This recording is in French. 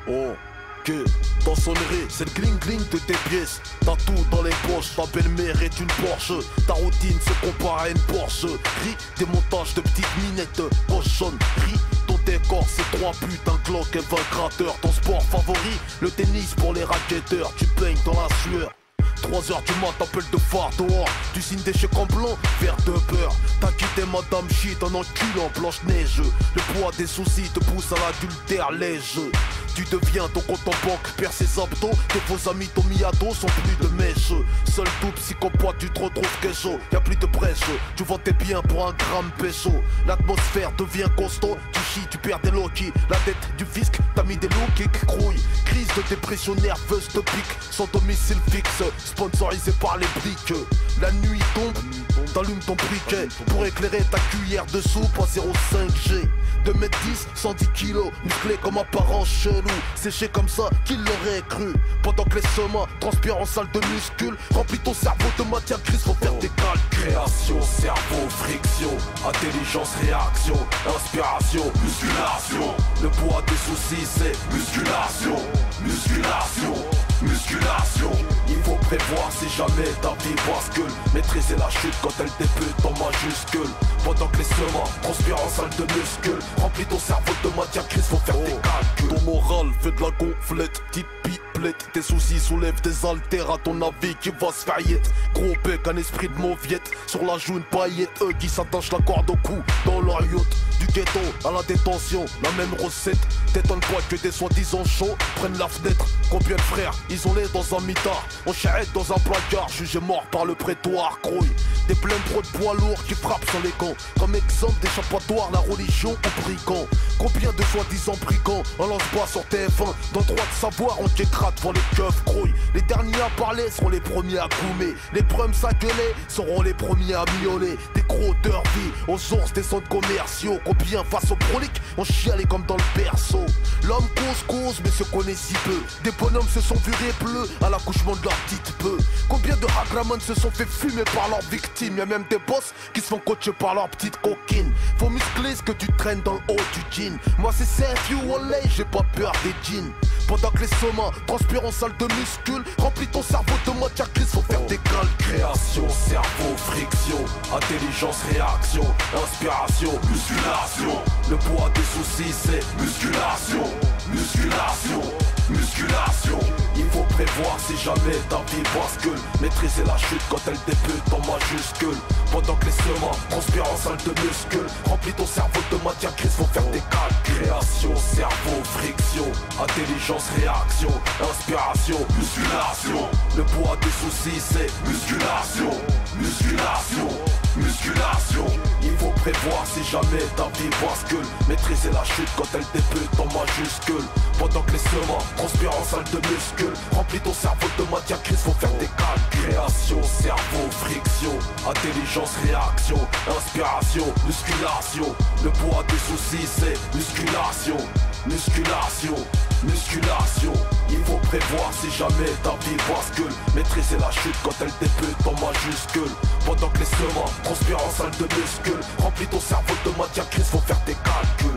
Oh, que ta sonnerie, c'est le cling-cling de tes pièces. T'as tout dans les poches, ta belle-mère est une Porsche. Ta routine se compare à une Porsche. Ris des montages de petites minettes cochonnes. Ris ton décor, c'est 3 putes, un Glock et 20 crateurs. Ton sport favori, le tennis pour les racketteurs. Tu peignes dans la sueur. 3h du mat, t'appelles de phare dehors. Tu signes des chèques en blanc, verre de beurre. T'as quitté madame shit en enculant Blanche-Neige. Le poids des soucis te pousse à l'adultère léger. Tu deviens ton compte en banque, perds ses abdos. Tes faux amis ton miado sont plus de mèche. Seul tout psychopathe, tu te retrouves kécho. Y'a plus de brèche, tu vends tes biens pour un gramme pécho. L'atmosphère devient costaud, tu chies, tu perds des loquis. La dette du fisc, t'as mis des looks qui crouillent. Crise de dépression nerveuse te pique, sans domicile fixe, sponsorisé par les briques. La nuit tombe, t'allumes ton briquet pour éclairer ta cuillère de soupe à 0,5G. 2m10, 110 kilos, musclé comme un parent chelou. Séché comme ça, qui l'aurait cru. Pendant que les semas transpirent en salle de muscule. Remplis ton cerveau de matière grise, faut faire des calculs. Création, cerveau, friction, intelligence, réaction, inspiration, musculation. Le poids des soucis c'est musculation, musculation, musculation. Il faut prévoir si jamais ta vie bascule. Maîtriser la chute quand elle débute en majuscule. Pendant que les semas transpirent en salle de muscule. Remplis ton cerveau de matière grise, faut faire des calculs. Ton moral fait de la gonflette, petite pipelette. Tes soucis soulèvent des haltères à ton avis qui va se faire yette. Gros bec, un esprit de mauviette. Sur la joue une paillette, eux qui s'attachent la corde au cou dans leur yacht. Du ghetto à la détention, la même recette. T'étonnes pas que des soi-disant chauds prennent la fenêtre. Combien de frères isolés dans un mitard, on charrette dans un placard, jugé mort par le prétoire. Crouille, des pleins pro de poids lourds qui frappent sur les camps. Comme exemple d'échappatoire, la religion aux brigands. Combien de soi-disant brigands en lance-bas sur TF1. Dans droit de savoir, on t'écrase devant les keufs grouilles. Les derniers à parler seront les premiers à goumer. Les prums à gueuler seront les premiers à miauler. Des gros derby aux ours des centres commerciaux. Combien face aux proliques, on chialait comme dans le berceau. L'homme cause, mais se connaît si peu. Des bonhommes se sont virés bleus à l'accouchement de leur petite peu. Combien de hagramans se sont fait fumer par leurs victimes. Y'a même des boss qui se font coacher par leur petite coquine. Faut muscler ce que tu traînes dans le haut du jean. Moi c'est Safe You Wallet, j'ai pas peur des jeans. Pendant que les somas transpirent en salle de muscule. Remplis ton cerveau de matière grise, faut faire des calculs. Création, cerveau, friction, intelligence, réaction, inspiration, musculation. Le poids des soucis c'est musculation, musculation, musculation. Il faut prévoir si jamais ta vie bascule. Maîtriser la chute quand elle débute en majuscule. Pendant que les semas transpirent en salle de muscule. Remplis ton cerveau de matière grise, faut faire des calculs. Création, cerveau, friction, intelligence, réaction, inspiration, musculation. Le poids des soucis c'est musculation, musculation, musculation. Il faut prévoir si jamais ta vie bascule. Maîtriser la chute quand elle débute en majuscule. Pendant que les semas transpirent en salle de muscule. Remplis ton cerveau de matière grise, faut faire des calculs. Création, cerveau, friction, intelligence, réaction, inspiration, musculation. Le poids des soucis c'est musculation, musculation, musculation. Il faut prévoir si jamais ta vie bascule. Maîtriser la chute quand elle débute en majuscule. Pendant que les semas transpirent en salle de muscule. Remplis ton cerveau de matière grise, faut faire des calculs.